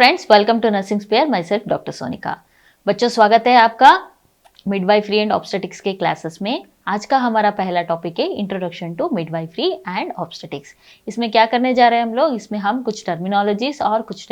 Friends, welcome to nursing sphere. Myself doctor Sonika. बच्चों, स्वागत है आपका मिडवाइफरी एंड ऑब्स्टेटिक्स के क्लासेस में। आज का हमारा पहला टॉपिक है introduction to midwifery and obstetrics. इसमें क्या करने जा रहे हैं हम लोग? इसमें हम कुछ टर्मिनोलॉजीज और कुछ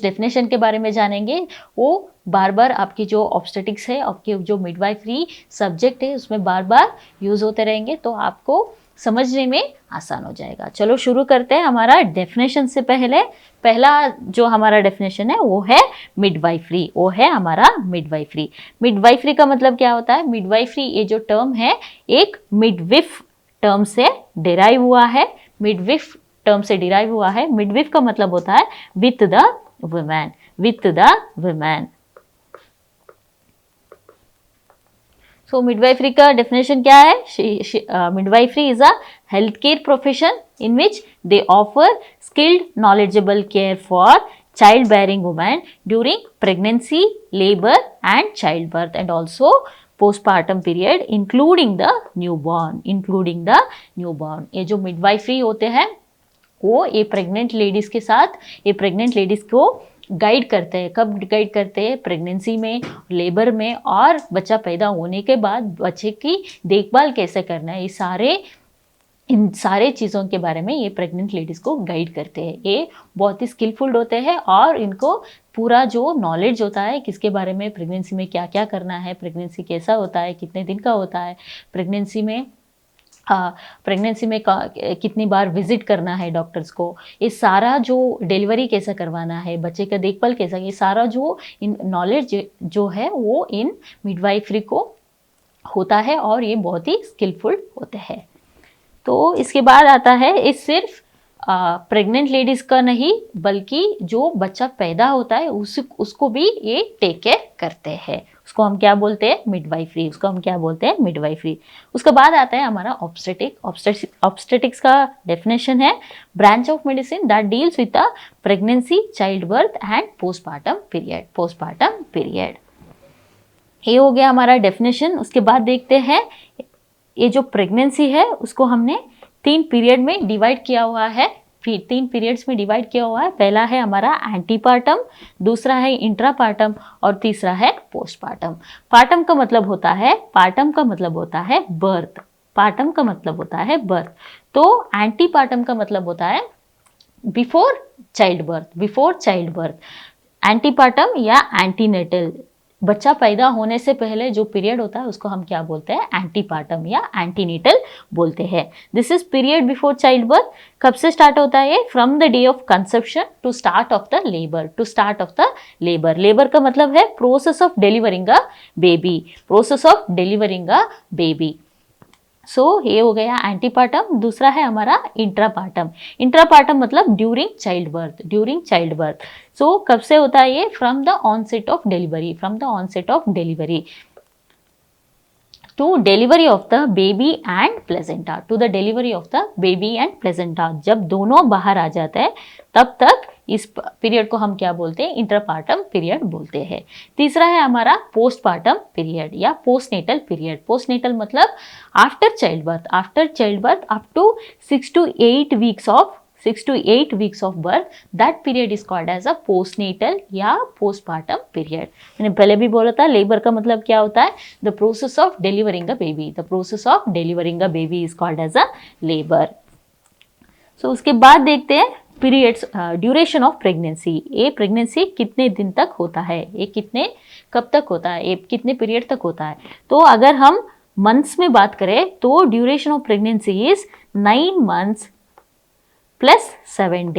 डेफिनेशन के बारे में जानेंगे। वो बार बार आपकी जो ऑब्स्टेटिक्स है, आपके जो मिडवाइफरी सब्जेक्ट है, उसमें बार बार यूज होते रहेंगे, तो आपको समझने में आसान हो जाएगा। चलो शुरू करते हैं। हमारा डेफिनेशन से पहला जो हमारा डेफिनेशन है वो है मिडवाइफरी। वो है हमारा मिडवाइफरी। मिडवाइफरी का मतलब क्या होता है? मिडवाइफरी ये जो टर्म है एक मिडविफ टर्म से डिराइव हुआ है। मिडविफ टर्म से डिराइव हुआ है। मिडविफ का मतलब होता है with the women, with the women. So midwifery का डेफिनेशन क्या है? Midwifery is a health care profession in which they offer skilled knowledgeable care for childbearing women during pregnancy, labor and childbirth, and also postpartum period including the newborn, ये जो midwifery होते हैं वो ये pregnant ladies के साथ, ये pregnant ladies को गाइड करते हैं। कब गाइड करते हैं? प्रेगनेंसी में, लेबर में और बच्चा पैदा होने के बाद बच्चे की देखभाल कैसे करना है, इन सारे चीज़ों के बारे में ये प्रेग्नेंट लेडीज़ को गाइड करते हैं। ये बहुत ही स्किलफुल होते हैं और इनको पूरा जो नॉलेज होता है किसके बारे में, प्रेगनेंसी में क्या क्या करना है, प्रेगनेंसी कैसा होता है, कितने दिन का होता है, प्रेगनेंसी में कितनी बार विजिट करना है डॉक्टर्स को, ये सारा जो डिलीवरी कैसा करवाना है, बच्चे का देखभाल कैसा, ये सारा जो इन नॉलेज जो है वो इन मिडवाइफरी को होता है और ये बहुत ही स्किलफुल होते हैं। तो इसके बाद आता है, ये सिर्फ प्रेग्नेंट लेडीज़ का नहीं बल्कि जो बच्चा पैदा होता है उसको भी ये टेक केयर करते हैं। उसको हम क्या बोलते हैं? मिडवाइफरी। उसके बाद आता है हमारा ऑब्स्टेटिक्स का डेफिनेशन है branch of medicine that deals with the pregnancy, child birth and postpartum period. ये हो गया हमारा डेफिनेशन। उसके बाद देखते हैं, ये जो प्रेगनेंसी है उसको हमने 3 पीरियड में डिवाइड किया हुआ है। 3 पीरियड्स में डिवाइड किया हुआ है। पहला है हमारा एंटीपार्टम, दूसरा है इंट्रापार्टम और तीसरा है पोस्टपार्टम। पार्टम का मतलब होता है बर्थ। तो एंटीपार्टम का मतलब होता है बिफोर चाइल्ड बर्थ। एंटीपार्टम या एंटीनेटल, बच्चा पैदा होने से पहले जो पीरियड होता है उसको हम क्या बोलते हैं? एंटीपार्टम या एंटीनेटल बोलते हैं। This is period before child birth. कब से स्टार्ट होता है? From the day of conception to start of the labour. Labour का मतलब है process of delivering a baby. So ये हो गया एंटीपार्टम। दूसरा है हमारा इंट्रापार्टम मतलब ड्यूरिंग चाइल्ड बर्थ। सो कब से होता है ये? From the onset of delivery to delivery of the baby and placenta. जब दोनों बाहर आ जाते हैं तब तक इस पीरियड को हम क्या बोलते हैं? इंट्रापार्टम पीरियड बोलते हैं। तीसरा है हमारा पोस्टपार्टम पीरियड या पोस्टनेटल पीरियड। पोस्टनेटल मतलब after childbirth up to 6 to 8 weeks of birth, that period is called as a postnatal या postpartum period। मैंने पहले भी बोला था, लेबर का मतलब क्या होता है? the process of delivering a baby is called as a labor। so उसके बाद देखते हैं पीरियड्स, ड्यूरेशन ऑफ प्रेगनेंसी। ये प्रेगनेंसी कितने दिन तक होता है, कब तक होता है, ये कितने पीरियड तक होता है। तो अगर हम मंथ्स में बात करें तो duration of pregnancy is 9 months plus 7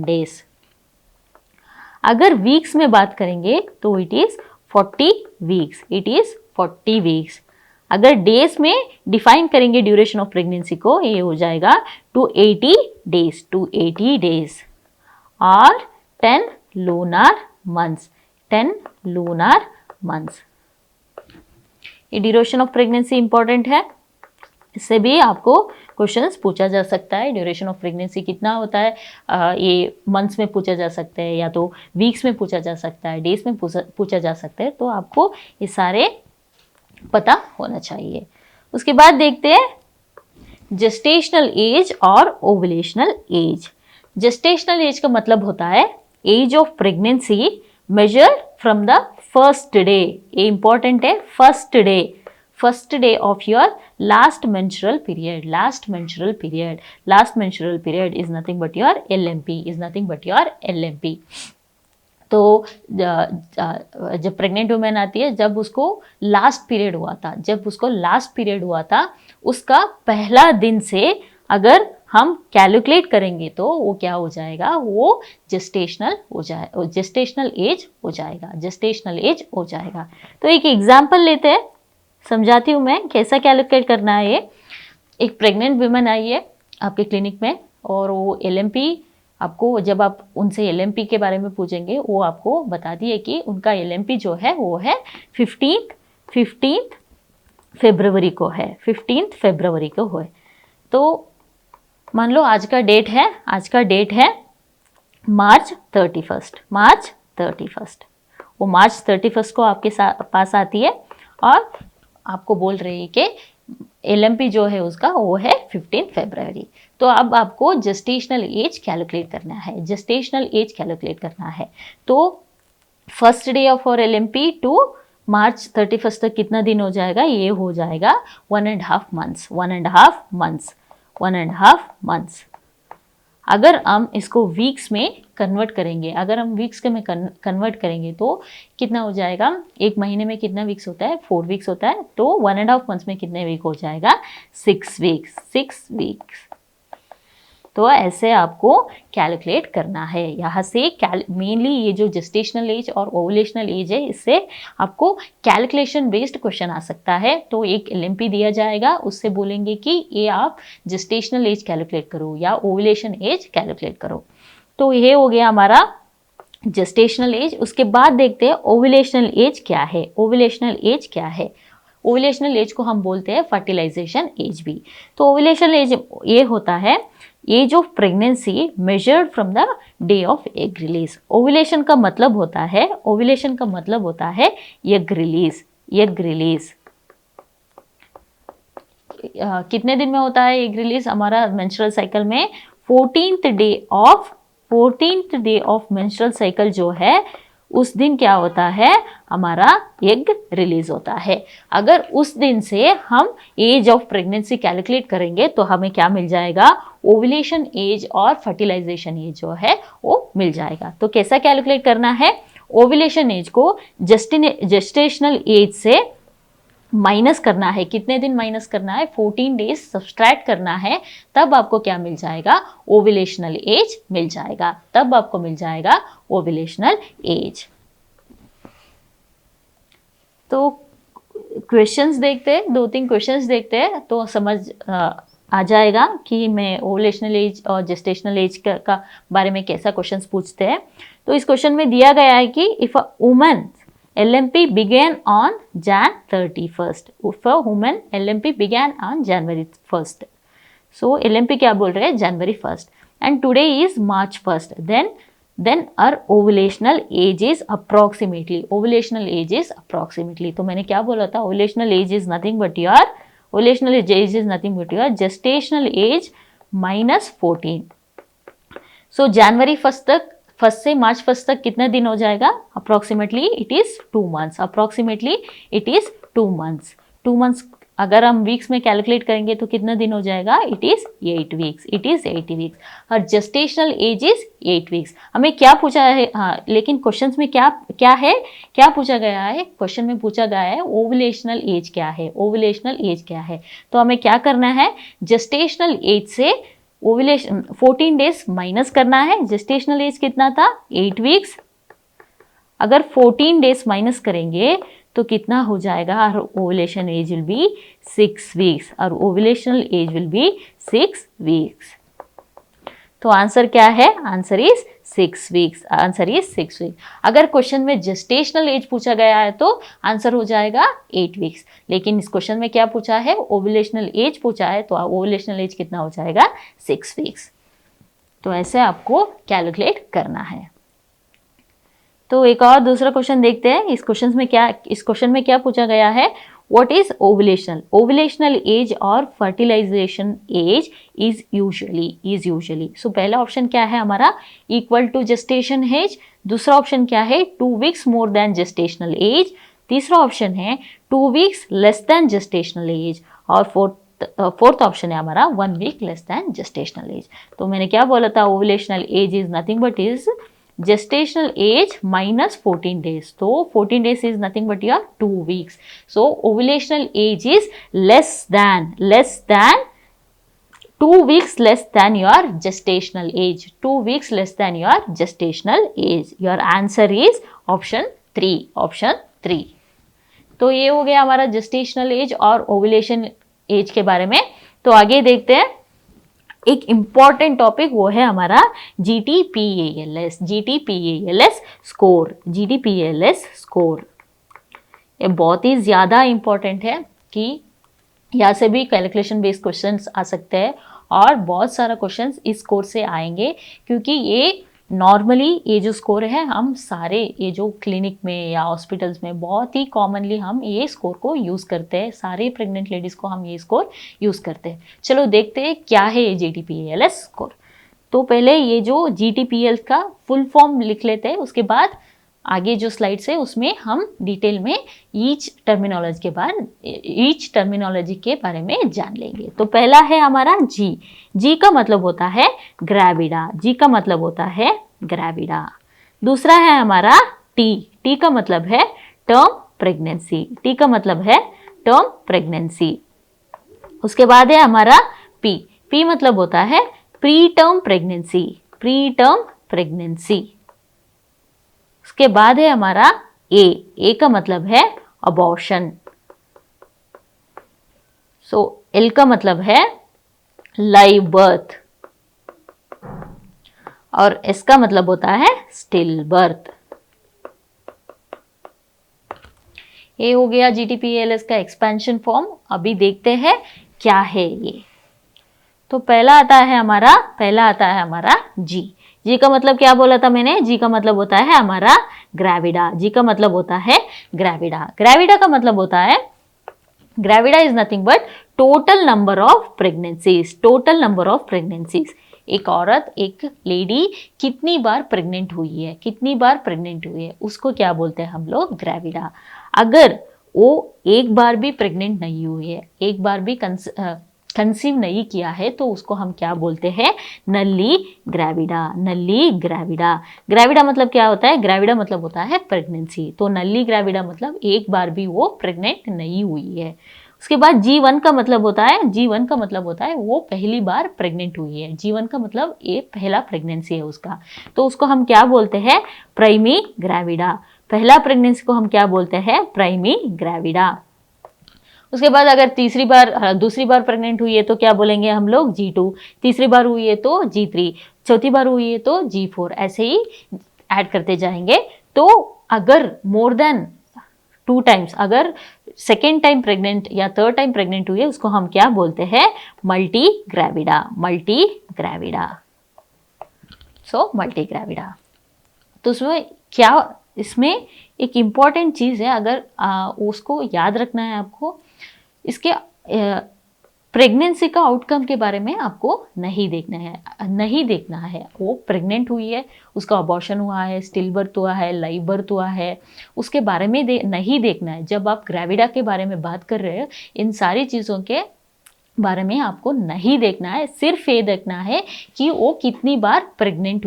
days। अगर वीक्स में बात करेंगे तो इट इज 40 weeks। अगर डेज में डिफाइन करेंगे ड्यूरेशन ऑफ प्रेगनेंसी को, ये हो जाएगा 280 days और 10 lunar months। ये ड्यूरेशन ऑफ प्रेगनेंसी इंपॉर्टेंट है। इससे भी आपको क्वेश्चंस पूछा जा सकता है। ड्यूरेशन ऑफ प्रेगनेंसी कितना होता है, ये मंथ्स में पूछा जा सकता है या तो वीक्स में पूछा जा सकता है, डेज में पूछा जा सकता है। तो आपको ये सारे पता होना चाहिए। उसके बाद देखते हैं जेस्टेशनल एज और ओवुलेशनल एज। जेस्टेशनल एज का मतलब होता है age of pregnancy measured from the first day, ये इंपॉर्टेंट है, first day of your last menstrual period, last menstrual period is nothing but your LMP। तो जब प्रेग्नेंट वुमेन आती है, जब उसको लास्ट पीरियड हुआ था, उसका पहला दिन से अगर हम कैलकुलेट करेंगे तो वो क्या हो जाएगा, वो जेस्टेशनल एज हो जाएगा। तो एक एग्जाम्पल लेते हैं, समझाती हूँ मैं कैसा कैलकुलेट करना है। ये एक प्रेग्नेंट वुमेन आई है आपके क्लिनिक में और वो LMP, आपको जब आप उनसे LMP के बारे में पूछेंगे वो आपको बता दिए कि उनका LMP जो है वो है 15th फरवरी को है, 15th फरवरी को है। तो मान लो आज का डेट है मार्च 31st। वो मार्च 31st को आपके पास आती है और आपको बोल रही है कि LMP जो है उसका वो है 15 फरवरी। तो अब आपको जेस्टेशनल एज कैलकुलेट करना है। तो फर्स्ट डे ऑफ और LMP टू मार्च 31st तक कितना दिन हो जाएगा, ये हो जाएगा 1.5 months। अगर हम इसको वीक्स में कन्वर्ट करेंगे, तो कितना हो जाएगा, एक महीने में कितना वीक्स होता है, 4 वीक्स होता है। तो 1.5 मंथ्स में कितने वीक हो जाएगा, 6 वीक्स। तो ऐसे आपको कैलकुलेट करना है। यहाँ से मेनली ये जो जेस्टेशनल एज और ओवुलेशनल एज है, इससे आपको कैलकुलेशन बेस्ड क्वेश्चन आ सकता है। तो एक LMP दिया जाएगा, उससे बोलेंगे कि ये आप जेस्टेशनल एज कैलकुलेट करो या ओवुलेशन एज कैलकुलेट करो। तो ये हो गया हमारा जेस्टेशनल एज। उसके बाद देखते हैं ओवुलेशनल एज क्या है। ओवुलेशनल एज को हम बोलते हैं फर्टिलाइजेशन एज भी। तो ओवुलेशनल एज ये होता है age of pregnancy measured from the day of egg release. Ovulation का मतलब होता है एग रिलीज। कितने दिन में होता है एग रिलीज हमारा मेंस्ट्रुअल साइकिल में, 14th day of menstrual cycle जो है उस दिन क्या होता है, हमारा एग रिलीज होता है। अगर उस दिन से हम एज ऑफ प्रेगनेंसी कैलकुलेट करेंगे तो हमें क्या मिल जाएगा, ओवुलेशन एज और फर्टिलाइजेशन एज जो है वो मिल जाएगा। तो कैसा कैलकुलेट करना है, ओवुलेशन एज को जेस्टेशनल एज से माइनस करना है। कितने दिन माइनस करना है, 14 डेज सब्सट्रैक्ट करना है, तब आपको क्या मिल जाएगा, ओवुलेशनल एज मिल जाएगा। तब आपको मिल जाएगा ओवुलेशनल एज। तो क्वेश्चंस देखते हैं, 2-3 क्वेश्चंस देखते हैं तो समझ आ जाएगा कि मैं ओवुलेशनल एज और जेस्टेशनल एज का बारे में कैसा क्वेश्चंस पूछते हैं। तो इस क्वेश्चन में दिया गया है कि if a woman LMP began on Jan 31st. For women, LMP began on January 1st. So LMP क्या बोल रहे हैं, January 1st. And today is March 1st. Then our ovulational age is approximately. तो मैंने क्या बोला था, ovulational age is nothing but your gestational age minus 14. So January 1st तक, 1st से मार्च 1st तक कितना दिन हो जाएगा, approximately it is 2 months. 2 months अगर हम वीक्स में कैलकुलेट करेंगे तो कितना दिन हो जाएगा, इट इज 8 वीक्स। और जेस्टेशनल एज इज 8 वीक्स। हमें क्या पूछा है, हाँ लेकिन क्वेश्चंस में क्या पूछा गया है, क्वेश्चन में पूछा गया है ओवुलेशनल एज क्या है। तो हमें क्या करना है, जेस्टेशनल एज से ओवुलेशन 14 डेज माइनस करना है। जेस्टेशनल एज कितना था, 8 वीक्स। अगर 14 डेज माइनस करेंगे तो कितना हो जाएगा, और ovulation age will be 6 weeks और ovulational age will be 6 weeks. तो आंसर क्या है, आंसर इज 6 वीक्स। अगर क्वेश्चन में जेस्टेशनल एज पूछा गया है तो आंसर हो जाएगा 8 वीक्स। लेकिन इस क्वेश्चन में क्या पूछा है, ओवुलेशनल एज पूछा है, तो ओवुलेशनल एज कितना हो जाएगा, 6 वीक्स। तो ऐसे आपको कैलकुलेट करना है। तो एक और दूसरा क्वेश्चन देखते हैं। इस क्वेश्चन में क्या पूछा गया है, What is ovulational? Ovulational age or fertilization age is usually. So पहला ऑप्शन क्या है हमारा, इक्वल टू जेस्टेशन एज. दूसरा ऑप्शन क्या है, 2 weeks more than gestational age. तीसरा ऑप्शन है 2 weeks less than gestational age. और फोर्थ ऑप्शन है हमारा 1 week less than gestational age. तो मैंने क्या बोला था, ovulational age is nothing but is gestational age minus 14 days. So 14 days is nothing but your 2 weeks. So ovulational age is less than 2 weeks less than your gestational age. 2 weeks less than your gestational age. Your answer is option 3. Option 3. तो ये हो गया हमारा gestational age और ovulation age के बारे में. तो आगे देखते हैं एक इम्पॉर्टेंट टॉपिक, वो है हमारा GTPALS स्कोर. GTPALS स्कोर ये बहुत ही ज़्यादा इम्पॉर्टेंट है कि यहाँ से भी कैलकुलेशन बेस्ड क्वेश्चंस आ सकते हैं और बहुत सारा क्वेश्चंस इस स्कोर से आएंगे, क्योंकि ये नॉर्मली ये जो स्कोर है हम सारे ये जो क्लिनिक में या हॉस्पिटल्स में बहुत ही कॉमनली हम ये स्कोर को यूज़ करते हैं. सारे प्रेग्नेंट लेडीज़ को हम ये स्कोर यूज़ करते हैं. चलो देखते हैं क्या है ये GTPALS स्कोर. तो पहले ये जो GTPALS का फुल फॉर्म लिख लेते हैं, उसके बाद आगे जो स्लाइड्स है उसमें हम डिटेल में ईच टर्मिनोलॉजी के बारे में जान लेंगे. तो पहला है हमारा जी का मतलब होता है ग्रेविडा. दूसरा है हमारा टी का मतलब है टर्म प्रेगनेंसी. उसके बाद है हमारा पी मतलब होता है प्री टर्म प्रेगनेंसी. उसके बाद है हमारा ए का मतलब है अबॉर्शन. सो एल का मतलब है लाइव बर्थ और एस का मतलब होता है स्टिल बर्थ. ये हो गया GTPALS का एक्सपेंशन फॉर्म. अभी देखते हैं क्या है ये. तो पहला आता है हमारा जी का मतलब क्या बोला था मैंने, जी का मतलब होता है हमारा ग्रेविडा. ग्रेविडा का मतलब होता है, gravida is nothing but total number of pregnancies. एक औरत, एक लेडी कितनी बार प्रेग्नेंट हुई है उसको क्या बोलते हैं हम लोग, ग्रेविडा. अगर वो एक बार भी प्रेग्नेंट नहीं हुई है, एक बार भी कंसीव नहीं किया है, तो उसको हम क्या बोलते हैं, नल्ली ग्रेविडा. ग्रेविडा मतलब क्या होता है, ग्रेविडा मतलब होता है प्रेगनेंसी. तो नल्ली ग्रेविडा मतलब एक बार भी वो प्रेग्नेंट नहीं हुई है. उसके बाद G1 का मतलब होता है वो पहली बार प्रेग्नेंट हुई है. G1 का मतलब ये पहला प्रेगनेंसी है उसका, तो उसको हम क्या बोलते हैं, प्राइमी ग्रेविडा. पहला प्रेगनेंसी को हम क्या बोलते हैं, प्राइमी ग्रेविडा. उसके बाद अगर दूसरी बार प्रेग्नेंट हुई है तो क्या बोलेंगे हम लोग, G2. तीसरी बार हुई है तो G3. चौथी बार हुई है तो G4. ऐसे ही ऐड करते जाएंगे. तो अगर मोर देन 2 times, अगर सेकेंड टाइम प्रेग्नेंट या थर्ड टाइम प्रेग्नेंट हुई है, उसको हम क्या बोलते हैं, multi gravida. So multi gravida. तो इसमें एक इम्पॉर्टेंट चीज़ है, अगर उसको याद रखना है आपको, इसके प्रेगनेंसी का आउटकम के बारे में आपको नहीं देखना है. वो प्रेग्नेंट हुई है, उसका अबॉर्शन हुआ है, स्टिल बर्थ हुआ है, लाइव बर्थ हुआ है, उसके बारे में नहीं देखना है. जब आप ग्रेविडा के बारे में बात कर रहे हो, इन सारी चीज़ों के बारे में आपको नहीं देखना है. सिर्फ ये देखना है कि वो कितनी बार प्रेग्नेंट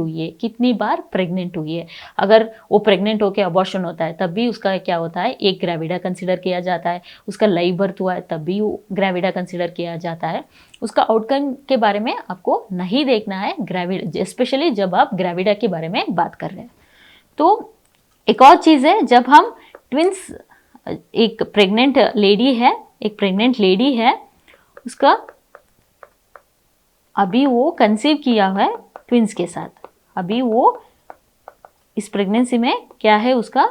हुई है. अगर वो प्रेग्नेंट होकर अबॉर्शन होता है तब भी उसका क्या होता है, एक ग्रेविडा कंसिडर किया जाता है. उसका लाइव बर्थ हुआ है तब भी वो ग्रेविडा कंसिडर किया जाता है. उसका आउटकम के बारे में आपको नहीं देखना है ग्रेविडा, स्पेशली जब आप ग्रेविडा के बारे में बात कर रहे हैं. तो एक और चीज़ है, जब हम ट्विंस, एक प्रेग्नेंट लेडी है, उसका अभी वो कंसीव किया हुआ है ट्विंस के साथ. अभी वो इस प्रेगनेंसी में क्या है, उसका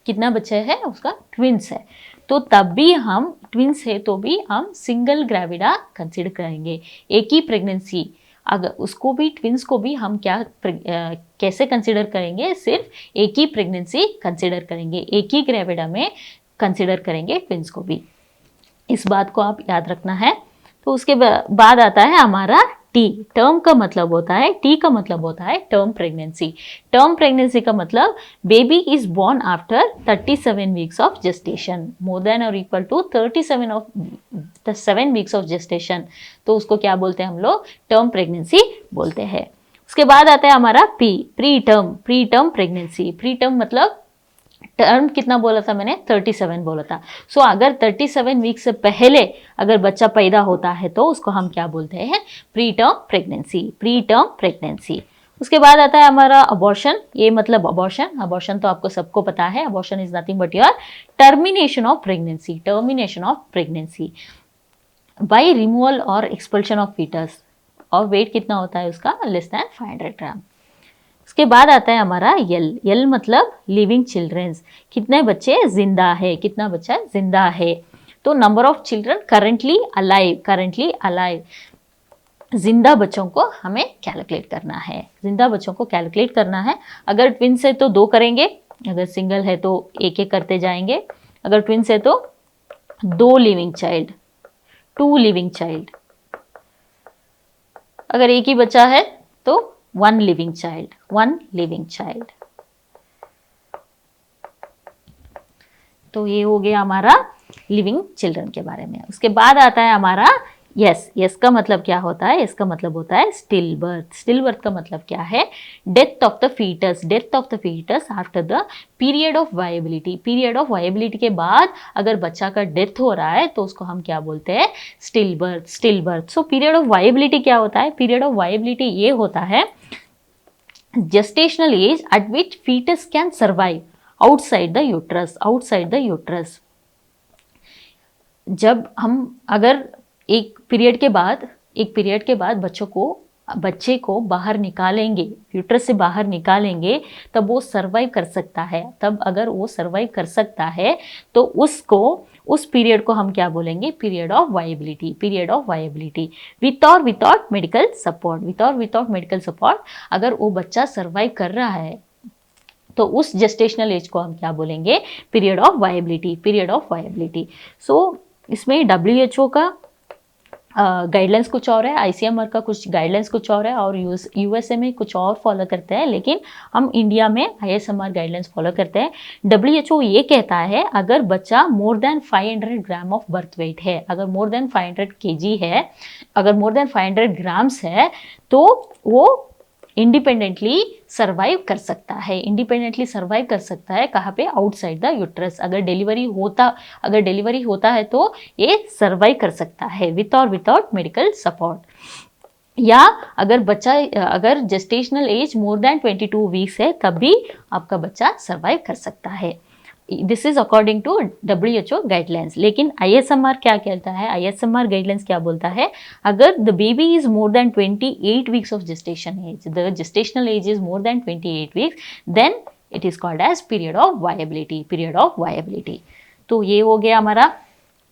कितना बच्चा है, उसका ट्विंस है. तो तब भी हम ट्विंस है तो भी हम सिंगल ग्रेविडा कंसीडर करेंगे. एक ही प्रेगनेंसी, अगर उसको भी, ट्विंस को भी हम कैसे कंसीडर करेंगे, सिर्फ एक ही प्रेगनेंसी कंसीडर करेंगे. एक ही ग्रेविडा में कंसिडर करेंगे ट्विंस को भी, इस बात को आप याद रखना है। तो उसके बाद आता है हमारा टी। टर्म का मतलब होता है, टी का मतलब होता है टर्म प्रेगनेंसी। टर्म प्रेगनेंसी का मतलब baby is born after 37 weeks of gestation, more than और equal to 37 weeks of gestation, तो उसको क्या बोलते हैं हम लोग, टर्म प्रेगनेंसी बोलते हैं। उसके बाद आता है हमारा P, pre term. Pre term pregnancy, pre term मतलब टर्म कितना बोला था मैंने, 37 बोला था। सो अगर 37 वीक से पहले अगर बच्चा पैदा होता है तो उसको हम क्या बोलते हैं, pre term pregnancy, pre term pregnancy. उसके बाद आता है हमारा अबॉर्शन। ये मतलब अबॉर्शन, अबॉर्शन तो आपको सबको पता है, abortion is nothing but your termination of pregnancy, termination of pregnancy bye removal और एक्सपल्शन ऑफ फीटस। और वेट कितना होता है उसका, लेस देन 500 ग्राम। उसके बाद आता है हमारा यल। यल मतलब लिविंग चिल्ड्रंस, कितने बच्चे जिंदा है, कितना बच्चा जिंदा है। तो number of children currently alive, currently alive, जिंदा बच्चों को हमें कैलकुलेट करना है, जिंदा बच्चों को कैलकुलेट करना है। अगर ट्विंस है तो 2 करेंगे, अगर सिंगल है तो एक एक करते जाएंगे। अगर ट्विंस है तो 2 लिविंग चाइल्ड, 2 लिविंग चाइल्ड। अगर एक ही बच्चा है तो 1 लिविंग चाइल्ड, 1 लिविंग चाइल्ड। तो ये हो गया हमारा लिविंग चिल्ड्रन के बारे में। उसके बाद आता है हमारा यस। यस का मतलब क्या होता है, इसका मतलब होता है स्टिल बर्थ। स्टिल बर्थ का मतलब क्या है, death of the fetus, death of the fetus after the period of viability. Period of viability के बाद अगर बच्चा का डेथ हो रहा है तो उसको हम क्या बोलते हैं, still birth, still birth. So period of viability क्या होता है, पीरियड ऑफ वायबिलिटी ये होता है gestational age at which fetus can survive outside the uterus, outside the uterus। जब हम अगर एक पीरियड के बाद बच्चे को बाहर निकालेंगे, यूट्रस से बाहर निकालेंगे, तब वो सर्वाइव कर सकता है। तब अगर वो सर्वाइव कर सकता है तो उस पीरियड को हम क्या बोलेंगे, period of viability, period of viability. With और विदाउट मेडिकल सपोर्ट, विथ और विदाउट मेडिकल सपोर्ट अगर वो बच्चा सर्वाइव कर रहा है तो उस जेस्टेशनल एज को हम क्या बोलेंगे, period of viability, period of viability. So इसमें WHO का गाइडलाइंस कुछ और है, ICMR का कुछ गाइडलाइंस कुछ और है, और USA में कुछ और फॉलो करते हैं, लेकिन हम इंडिया में ISMR गाइडलाइंस फॉलो करते हैं। WHO ये कहता है अगर बच्चा more than 500 gram of birth weight है, अगर मोर देन 500 kg है, अगर मोर देन 500 ग्राम्स है, तो वो इंडिपेंडेंटली सर्वाइव कर सकता है, इंडिपेंडेंटली सर्वाइव कर सकता है। कहाँ पे, आउटसाइड द यूट्रस। अगर डिलीवरी होता है तो ये सर्वाइव कर सकता है विथ और विदाउट मेडिकल सपोर्ट। या अगर gestational age more than 22 weeks है तब भी आपका बच्चा सर्वाइव कर सकता है। This is according to WHO guidelines. लेकिन ISMR क्या कहता है, ISMR गाइडलाइंस क्या बोलता है, अगर the baby is more than 28 weeks of gestation age, the gestational age is more than 28 weeks, then it is called as period of viability, period of viability. तो ये हो गया हमारा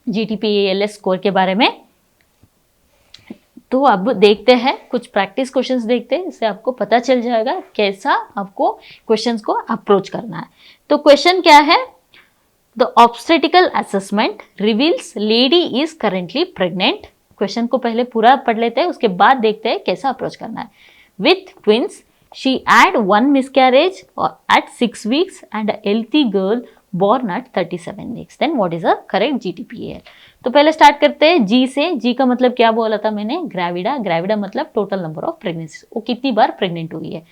GTP-ALS स्कोर के बारे में। तो अब देखते हैं कुछ प्रैक्टिस क्वेश्चंस देखते हैं, इससे आपको पता चल जाएगा कैसा आपको क्वेश्चंस को अप्रोच करना है। तो क्वेश्चन क्या है, the obstetrical assessment reveals lady is currently pregnant. Question को पहले पूरा पढ़ लेते हैं, उसके बाद देखते हैं कैसा अप्रोच करना है। With twins she had 1 miscarriage at 6 weeks and a healthy girl born at 37 weeks. Then what is a correct GTP-AL? तो पहले स्टार्ट करते हैं जी से। जी का मतलब क्या बोला था मैंने, ग्रेविडा। ग्रेविडा मतलब टोटल नंबर ऑफ प्रेगनेंसी, वो कितनी बार प्रेग्नेंट हुई है।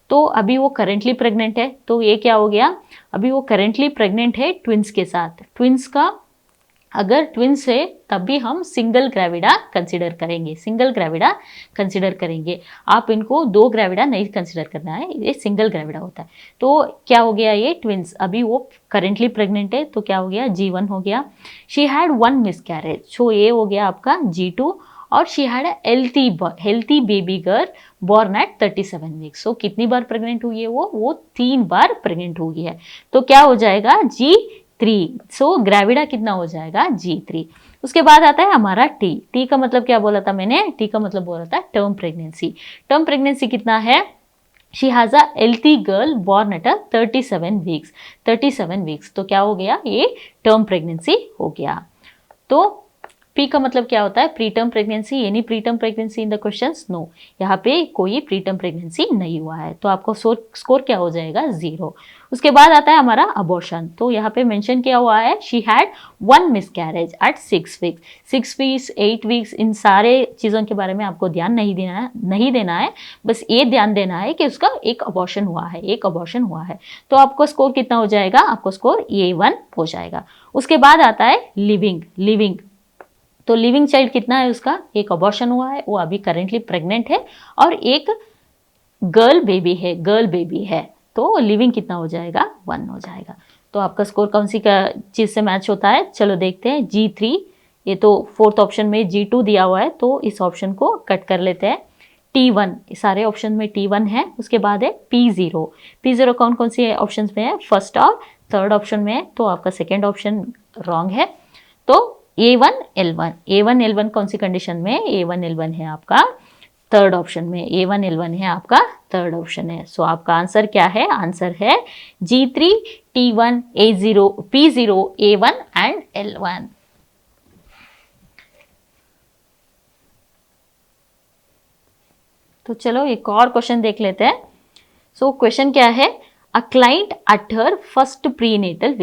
तो अभी वो करेंटली प्रेग्नेंट है, तो ये क्या हो गया, अभी वो करेंटली प्रेग्नेंट है ट्विंस के साथ। ट्विंस का अगर ट्विंस है तब भी हम सिंगल ग्रेविडा कंसिडर करेंगे, सिंगल ग्रेविडा कंसिडर करेंगे। आप इनको 2 ग्रेविडा नहीं कंसिडर करना है, ये सिंगल ग्रेविडा होता है। तो क्या हो गया, ये ट्विंस अभी वो करेंटली प्रेग्नेंट है, तो क्या हो गया, G1 हो गया। शी हैड 1 मिसकैरेज, सो ये हो गया आपका G2। और she had healthy baby girl born at 37 weeks. So कितनी बार प्रेग्नेंट हुई है वो 3 बार प्रेग्नेंट हुई है। तो क्या हो जाएगा, G3। सो ग्रेविडा कितना हो जाएगा, G3। उसके बाद आता है हमारा टी। टी का मतलब क्या बोला था मैंने, टी का मतलब बोला था टर्म प्रेगनेंसी। टर्म प्रेगनेंसी कितना है, she has a healthy girl born at 37 weeks. तो क्या हो गया, ये टर्म प्रेगनेंसी हो गया। तो पी का मतलब क्या होता है, preterm pregnancy, any preterm pregnancy in the questions, no, यहाँ पे कोई प्री टर्म प्रेगनेंसी नहीं हुआ है, तो आपको स्कोर क्या हो जाएगा, 0। उसके बाद आता है हमारा अबॉर्शन। तो यहाँ पे मेंशन किया हुआ है she had 1 miscarriage at 6 weeks. 6 weeks, 8 weeks, इन सारे चीज़ों के बारे में आपको ध्यान नहीं देना है, बस ये ध्यान देना है कि उसका एक अबॉर्शन हुआ है, तो आपको स्कोर कितना हो जाएगा, आपको स्कोर A1 हो जाएगा। उसके बाद आता है लिविंग। तो लिविंग चाइल्ड कितना है उसका, एक अबॉर्शन हुआ है, वो अभी करेंटली प्रेग्नेंट है, और एक गर्ल बेबी है, तो लिविंग कितना हो जाएगा, 1 हो जाएगा। तो आपका स्कोर कौन सी का चीज़ से मैच होता है, चलो देखते हैं। G3, ये तो फोर्थ ऑप्शन में G2 दिया हुआ है, तो इस ऑप्शन को कट कर लेते हैं। T1, सारे ऑप्शन में T1 है। उसके बाद है P0 कौन कौन सी ऑप्शन में है, फर्स्ट और थर्ड ऑप्शन में है, तो आपका सेकेंड ऑप्शन रॉन्ग है। तो A1L1 कौन सी कंडीशन में, A1L1 है आपका थर्ड ऑप्शन में, A1L1 है आपका थर्ड ऑप्शन है। सो आपका आंसर क्या है, आंसर है G3, T1, A0, P0, A1 and L1। तो चलो एक और क्वेश्चन देख लेते हैं। सो क्वेश्चन क्या है, a client at her first prenatal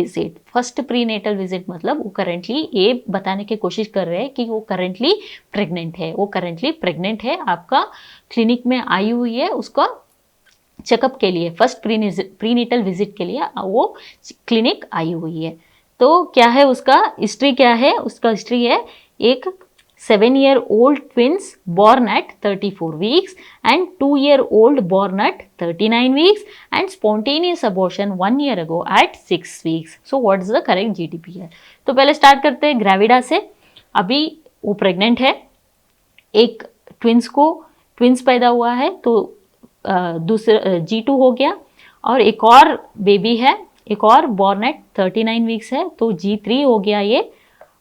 visit मतलब वो करेंटली ये बताने की कोशिश कर रहे हैं कि वो करेंटली प्रेग्नेंट है, आपका क्लिनिक में आई हुई है, उसका चेकअप के लिए, फर्स्ट प्रीनेटल विजिट के लिए वो क्लिनिक आई हुई है। तो क्या है उसका हिस्ट्री, क्या है उसका हिस्ट्री है, एक 7-year-old twins born at 34 weeks and 2-year-old born at 39 weeks and spontaneous abortion 1 year ago at 6 weeks. So what is the correct GTPL? तो पहले स्टार्ट करते हैं ग्रेविडा से। अभी वो प्रेग्नेंट है, एक ट्विंस पैदा हुआ है, तो दूसरा G2 हो गया, और एक और बेबी है, एक और बॉर्न एट 39 वीक्स है, तो G3 हो गया ये,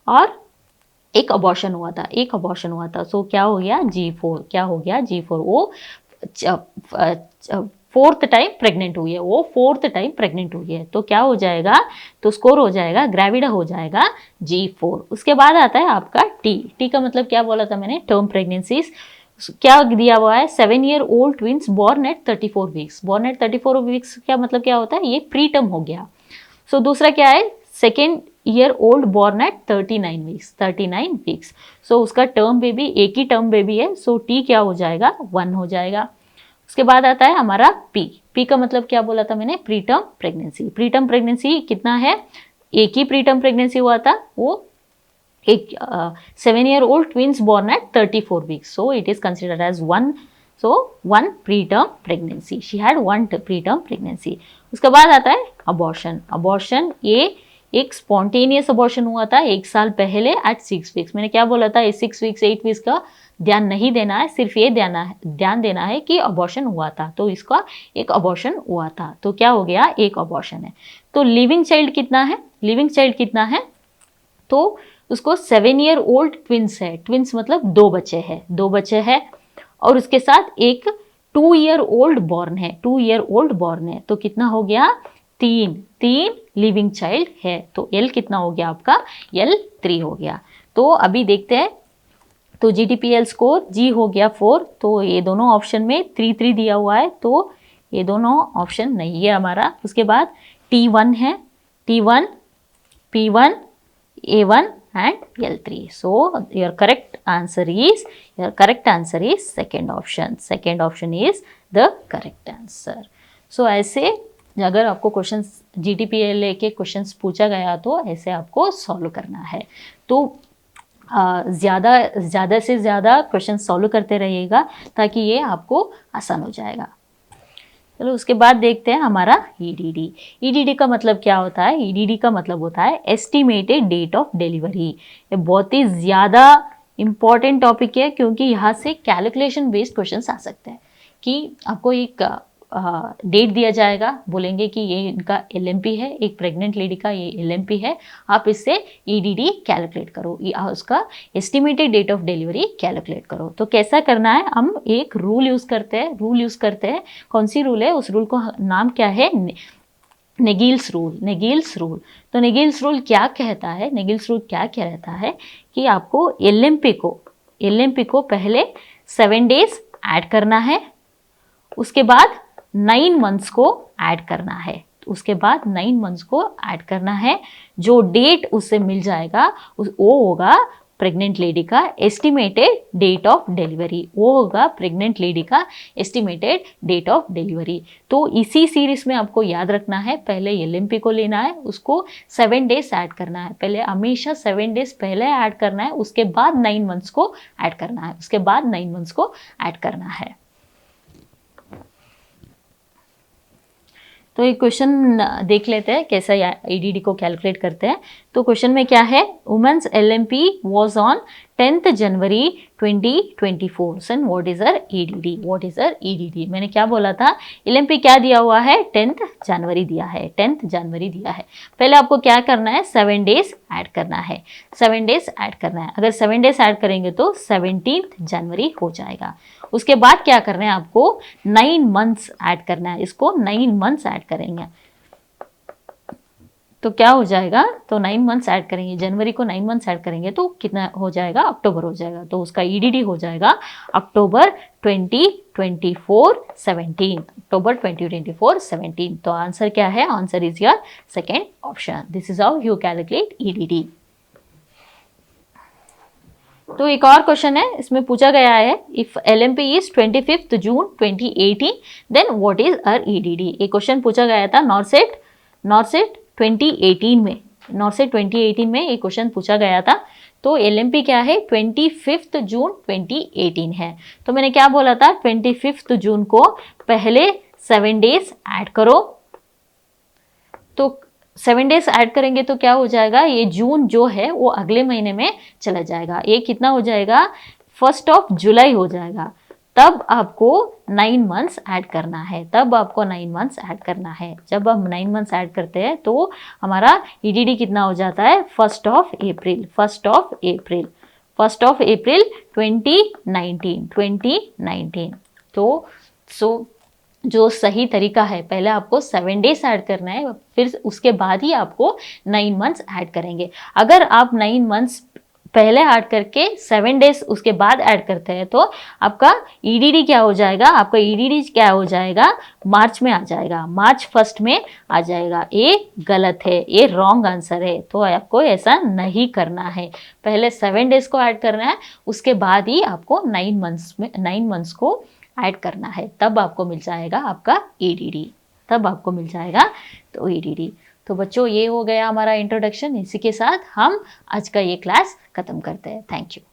और एक अबॉर्शन हुआ था, सो क्या हो गया, G4, वो फोर्थ टाइम प्रेग्नेंट हुई है, तो क्या हो जाएगा, तो स्कोर हो जाएगा, ग्रेविडा हो जाएगा G4। उसके बाद आता है आपका टी का मतलब क्या बोला था मैंने, टर्म प्रेगनेंसीज। क्या दिया हुआ है, 7-year-old twins born at 34 weeks, क्या मतलब क्या होता है, ये प्री टर्म हो गया। सो दूसरा क्या है, second-year-old born at 39 वीक्स, सो उसका टर्म बेबी, एक ही टर्म बेबी है, सो टी क्या हो जाएगा, 1 हो जाएगा। उसके बाद आता है हमारा पी का मतलब क्या बोला था मैंने, प्री टर्म प्रेगनेंसी कितना है, एक ही प्री टर्म प्रेगनेंसी हुआ था, वो एक 7-year-old twins born at 34 weeks, so it is considered as 1, so 1 preterm pregnancy, she had 1 preterm pregnancy. उसके बाद आता है अबॉर्शन, ये एक स्पॉन्टेनियस अबॉर्शन हुआ था 1 साल पहले एट 6 वीक्स। मैंने क्या बोला था, 6 वीक्स 8 वीक्स का ध्यान नहीं देना है, सिर्फ ये ध्यान देना है कि अबॉर्शन हुआ था, तो इसका एक अबॉर्शन हुआ था, तो क्या हो गया, एक अबॉर्शन है। तो लिविंग चाइल्ड कितना है, तो उसको 7-year-old ट्विंस है, ट्विंस मतलब 2 बच्चे हैं, और उसके साथ एक 2-year-old बॉर्न है, तो कितना हो गया, 3 लिविंग चाइल्ड है, तो L कितना हो गया आपका, L3 हो गया। तो अभी देखते हैं, तो GTPL स्कोर G हो गया 4, तो ये दोनों ऑप्शन में 3 दिया हुआ है, तो ये दोनों ऑप्शन नहीं है हमारा। उसके बाद T1 है, T1, P1, A1 and L3, so your correct answer is second option is the correct answer. So ऐसे अगर आपको क्वेश्चंस GTPL के क्वेश्चंस पूछा गया तो ऐसे आपको सॉल्व करना है, तो ज़्यादा से ज़्यादा क्वेश्चन सॉल्व करते रहिएगा ताकि ये आपको आसान हो जाएगा। चलो उसके बाद देखते हैं हमारा EDD का मतलब क्या होता है, EDD का मतलब होता है एस्टिमेटेड डेट ऑफ डिलीवरी। ये बहुत ही ज़्यादा इम्पॉर्टेंट टॉपिक है, क्योंकि यहाँ से कैलकुलेशन बेस्ड क्वेश्चंस आ सकते हैं कि आपको एक डेट दिया जाएगा, बोलेंगे कि ये इनका LMP है, एक प्रेग्नेंट लेडी का ये LMP है, आप इससे EDD कैलकुलेट करो, उसका estimated date of delivery calculate करो। तो कैसा करना है, हम एक रूल यूज़ करते हैं। कौन सी रूल है, उस रूल को नाम क्या है, नेगिल्स रूल। तो नेगिल्स रूल क्या कहता है, नेगिल्स रूल क्या कहता है कि आपको LMP को पहले 7 डेज ऐड करना है, उसके बाद 9 मंथ्स को ऐड करना है, जो डेट उससे मिल जाएगा वो होगा प्रेग्नेंट लेडी का एस्टिमेटेड डेट ऑफ डिलीवरी। तो इसी सीरीज में आपको याद रखना है, पहले LMP को लेना है, उसको 7 डेज ऐड करना है, पहले हमेशा 7 डेज पहले ऐड करना है, उसके बाद 9 मंथ्स को ऐड करना है, तो एक क्वेश्चन देख लेते हैं कैसा EDD को कैलकुलेट करते हैं। तो क्वेश्चन में क्या है, women's LMP was on 10th January 2024, सन व्हाट इज हर EDD। मैंने क्या बोला था, LMP क्या दिया हुआ है, 10th जनवरी दिया है। पहले आपको क्या करना है, 7 डेज ऐड करना है, अगर 7 डेज ऐड करेंगे तो 17th जनवरी हो जाएगा। उसके बाद क्या करना है, आपको 9 मंथ्स ऐड करना है, इसको 9 मंथ्स ऐड करेंगे तो क्या हो जाएगा, तो 9 मंथ्स ऐड करेंगे, जनवरी को 9 मंथ्स ऐड करेंगे तो कितना हो जाएगा, अक्टूबर हो जाएगा, तो उसका EDD हो जाएगा अक्टूबर 2024 17। तो आंसर क्या है, answer is your second option. This is how you calculate EDD। तो एक और क्वेश्चन है, इसमें पूछा गया है, if LMP is 25 June 2018 then what is her EDD। एक क्वेश्चन पूछा गया था नॉर्सेट 2018 में एक क्वेश्चन पूछा गया था। तो LMP क्या है, 25 जून 2018 है। तो मैंने क्या बोला था, 25 जून को पहले 7 डेज ऐड करो, तो 7 डेज ऐड करेंगे तो क्या हो जाएगा, ये जून जो है वो अगले महीने में चला जाएगा, ये कितना हो जाएगा, 1 जुलाई हो जाएगा। तब आपको 9 मंथ्स ऐड करना है, जब हम 9 मंथ्स ऐड करते हैं तो हमारा EDD कितना हो जाता है, 1 अप्रैल 2019। तो जो सही तरीका है, पहले आपको 7 डेज ऐड करना है, फिर उसके बाद ही आपको 9 मंथ्स ऐड करेंगे। अगर आप 9 मंथ्स पहले ऐड करके 7 डेज उसके बाद ऐड करते हैं तो आपका EDD क्या हो जाएगा, मार्च में आ जाएगा, मार्च 1 में आ जाएगा। ये गलत है, ये रॉन्ग आंसर है, तो आपको ऐसा नहीं करना है। पहले 7 डेज को ऐड करना है, उसके बाद ही आपको 9 मंथ्स को ऐड करना है, तब आपको मिल जाएगा आपका EDD, EDD। तो बच्चों, ये हो गया हमारा इंट्रोडक्शन। इसी के साथ हम आज का ये क्लास खत्म करते हैं। Thank you.